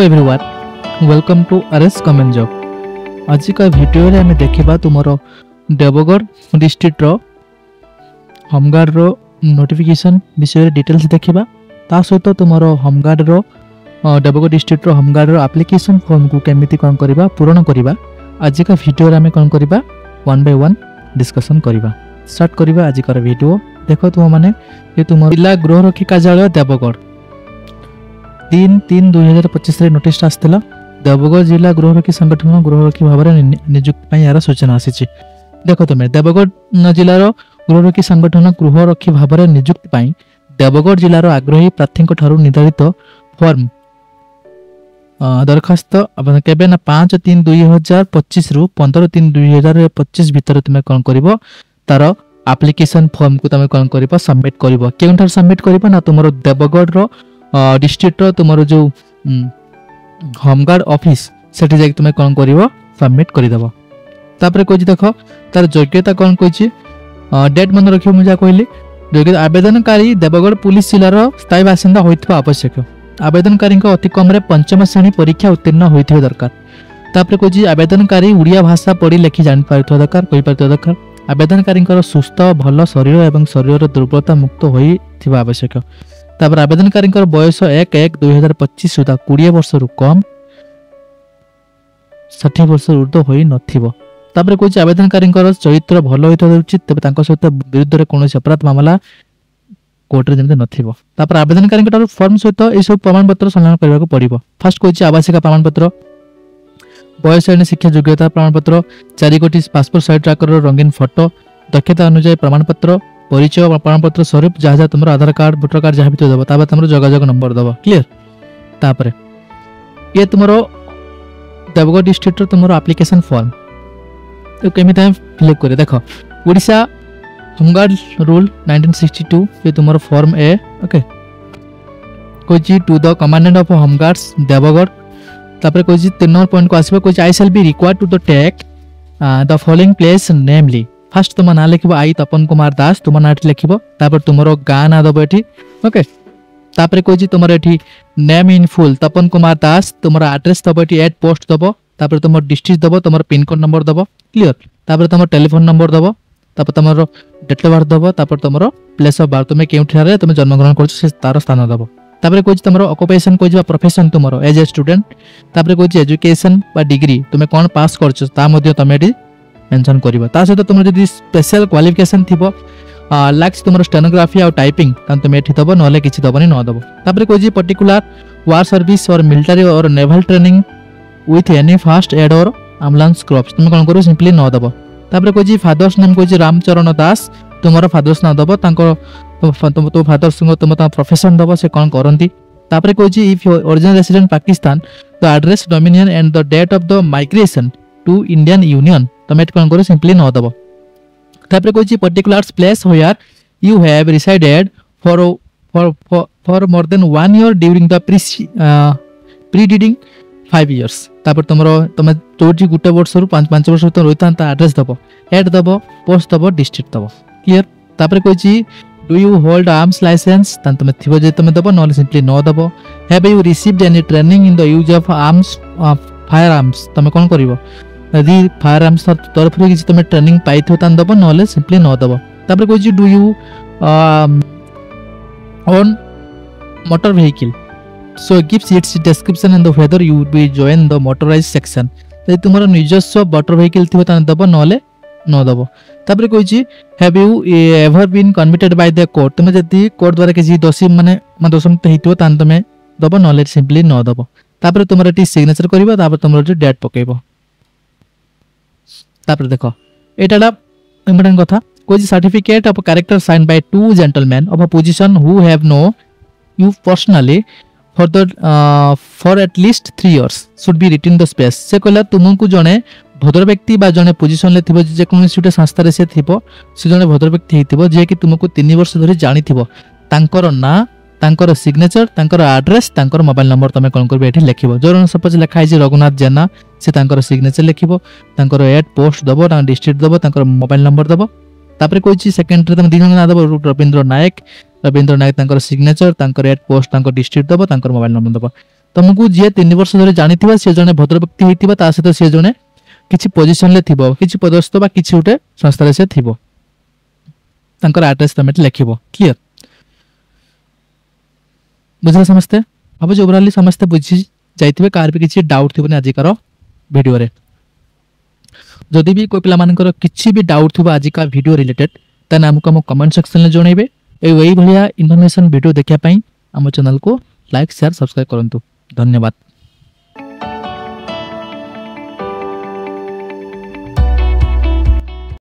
Everyone welcome to RS comment job. आज का video रे हमें देखिबा तुमरो देवगढ़ डिस्ट्रिक्ट रो होमगार्ड रो नोटिफिकेशन विषय रे डिटेल्स देखिबा। ता सहित तुमरो होमगार्ड रो देवगढ़ डिस्ट्रिक्ट रो होमगार्ड रो एप्लीकेशन फॉर्म को केमिति कोन करबा पूर्ण करबा आज का वीडियो रे हमें कोन करबा वन बाय वन डिस्कशन करबा। स्टार्ट करबा आज का वीडियो। देखो तुम माने ये तुम जिला गृहरक्षी कार्यालय देवगढ़ 3/3/2025 रे नोटिस आसला। देवगढ़ जिला गृहरक्षी संगठन गृहरक्षी भाव में नियुक्ति यार सूचना आसी। देखो तुम देवगढ़ जिलार गृहरक्षी संगठन गृहरक्षी भाव में नियुक्ति देवगढ़ जिलार आग्रही प्रार्थी निर्धारित फॉर्म दरखास्त केबे ना 5/3/2025 रु 15/3/2025 भितर तुम कौन कर तार एप्लिकेशन फॉर्म को तुम कौन कर सबमिट कर क्यों सबमिट कर ना तुम देवगढ़ रो डिस्ट्रिक्ट तुम जो होमगार्ड ऑफिस से तुम कौन कर सबमिट करदेव। तापर कह देख तार योग्यता कौन कही डेट मन रखिए मुझे कहली योग्यता आवेदनकारी देवगढ़ पुलिस जिलार स्थायी बासिंदा होइथिबा आवश्यक। आवेदनकारी अति कम 5म श्रेणी परीक्षा उत्तीर्ण होइथिबा दरकार। तापर कह आवेदनकारी उड़िया भाषा पढ़ी लेखि जानि पारुथिबा दरकार कहि पारुथिबा दरकार। आवेदनकारी सुस्थ भल शरीर एवं शरीर दुर्बलता मुक्त होइथिबा आवश्यक। तापर आवेदनकारी बयस 1/1/2025 सुधा 20 वर्ष रु कम 60 वर्ष ऊर्ध्व होई नथिबो। तापर कह आवेदनकारी चरित्र भल होइथा उचित तबे तांको सहित विरुद्ध रे कोनोसी अपराध मामला कोर्ट रे जेमते नथिबो। तापर आवेदनकारी फॉर्म सहित ए सब प्रमाण पत्र संलग्न करबाको पड़िबो। फर्स्ट कह आवासिक प्रमाण पत्र बयस एवं शिक्षा योग्यता प्रमाण पत्र 4 कोटी पासपोर्ट साइज ट्रैकर रंगीन फोटो दक्षता अनुसार प्रमाण पत्र परिचय प्रमाण पत्र स्वरूप जहाँ तुम आधार कार्ड वोटर कार्ड जहाँ भी दब तापर तुम जोगाजोग नंबर दब क्लियर। तापर ये तुम देवगढ़ डिस्ट्रिक्ट तुम एप्लिकेशन फॉर्म तो केमी फिलअप कर देख ओडिशा होमगार्ड रूल 1962 ये तुम फॉर्म ए ओके कह to the commandant of home guards Deogarh. तापर कह 3 नंबर पॉइंट को आसो कह I shall be required to the take the following place namely fast तुम ना लिख आई तपन कुमार दास तुम ना लिख तापर तुम गाँ ना दब ये ओके। तापर कह तुम ये नेम इन फुल तपन कुमार दास तुम एड्रेस दब ये एट पोस्ट दब तापर तुम डिस्ट्रिक्ट दब तुम पिन कोड नंबर दब क्लियर। तापर तुम टेलीफोन नंबर दब तापर तुम डेट ऑफ बर्थ दब तापर तुम प्लेस ऑफ बर्थ तुम केउठारे तुम जन्मग्रहण कर तार स्थान दब। तापर कह तुम ऑक्युपेशन कह प्रोफेशन तुम एज ए स्टूडेंट। तापर कह एजुकेशन बा डिग्री तुम कौन पास कर तुम ये मेंशन करिबा। ता सहित तुम जदि स्पेशल क्वालिफिकेशन थिबो लाइक्स तुम स्टेनोग्राफी और टाइपिंग तान तुम एठी दबो नले किछि दबनी न दबो। तापर कह particular war service or military or naval training with any first aid or ambulance corps तुम कोन करू सिंपली न दबो। तापर कह फादर्स नेम कह रामचरण दास तुम फादर्स ना दबो तांको तो फादर्स तुम प्रोफेशन दबो से कोन करंती। तापर कह if original resident Pakistan the address dominion and the date of the migration to Indian union तुम कौन करो सिंपली न दब। तापर कह particular place where you have resided for more than 1 year during the preceding 5 years। तापर तुम जो गोटे वर्ष रु 5 वर्ष रही था एड्रेस दब एड दब पोस्ट दब डिस्ट्रिक्ट दब क्लियर। तापर कह do you hold arms licence तुम थी जो तुम दब ना सिंपली न दब। Have you received any training in the use of arms firearms तुम कौन कर यदि फायर आर्म्स तरफ किसी तुम ट्रेनिंग पाई दब ना सिंपली न दब। तापर कह do you own motor vehicle so gives its description and whether you be join the motorise section यदि तुम निजस्व मोटर व्हीकल थी दब ना न दब। तापर कह have you ever been convicted by the court तुम जदि कोर्ट द्वारा किसी दोषी माने दोषमुक्त होइतो तान तुम दब ना सिंपली न दब। तापर तुम ये सिग्नेचर कर तापर तुम डेट पकेब। तापर देख एटा इम्पोर्टेंट कथा कह certificate of character sign by 2 gentlemen of a position who have know you personally for at least 3 years should be written the space से कहला तुमको जड़े भद्र व्यक्ति बा जड़े पोजीशन ले थिबो जेकोसी गोटे संस्था से थिबो से जड़े भद्र व्यक्ति हेतिबो जे कि तुमको 3 वर्ष धरि जानि थिबो तांकर ना तांकर सिग्नेचर तांकर एड्रेस तांकर मोबाइल नंबर तुम कौन कर एठी लिखिबो। जो सपोज लिखाई रघुनाथ जेना से तांकर सिग्नेचर लिखिबो तांकर एड पोस्ट दबो तांकर डिस्ट्रिक्ट दबो तांकर मोबाइल नंबर दबो। तापर कह सेकेंड तुम 2 जन ना दबो रविंद्र नायक तांकर सिग्नेचर तांकर एड पोस्ट तांकर डिस्ट्रिक्ट दबो तांकर मोबाइल नंबर दबो। तुमको जी 3 वर्ष धरि जानिथिबा से जने भद्र व्यक्ति हेतिबा ता सहित से जने किछि पोजीशन ले थिबो किछि पदस्थ बा किछि उटे संस्था रे से थिबो तांकर एड्रेस तमे लेखिबो क्लियर बुझला समस्ते अब जो ओवरऑली समस्ते बुझी जाइथिबे कार भी किछि डाउट थिबो ने आजिकार वीडियो रे जदि भी कोई पिला मानकर किछि भी डाउट थिबो आजिका वीडियो रिलेटेड तने हमको हम कमेंट सेक्शन में जणैबे एई भलिया इन्फॉर्मेशन वीडियो देखिया पई हम चैनल को लाइक शेयर सब्सक्राइब करंतु धन्यवाद।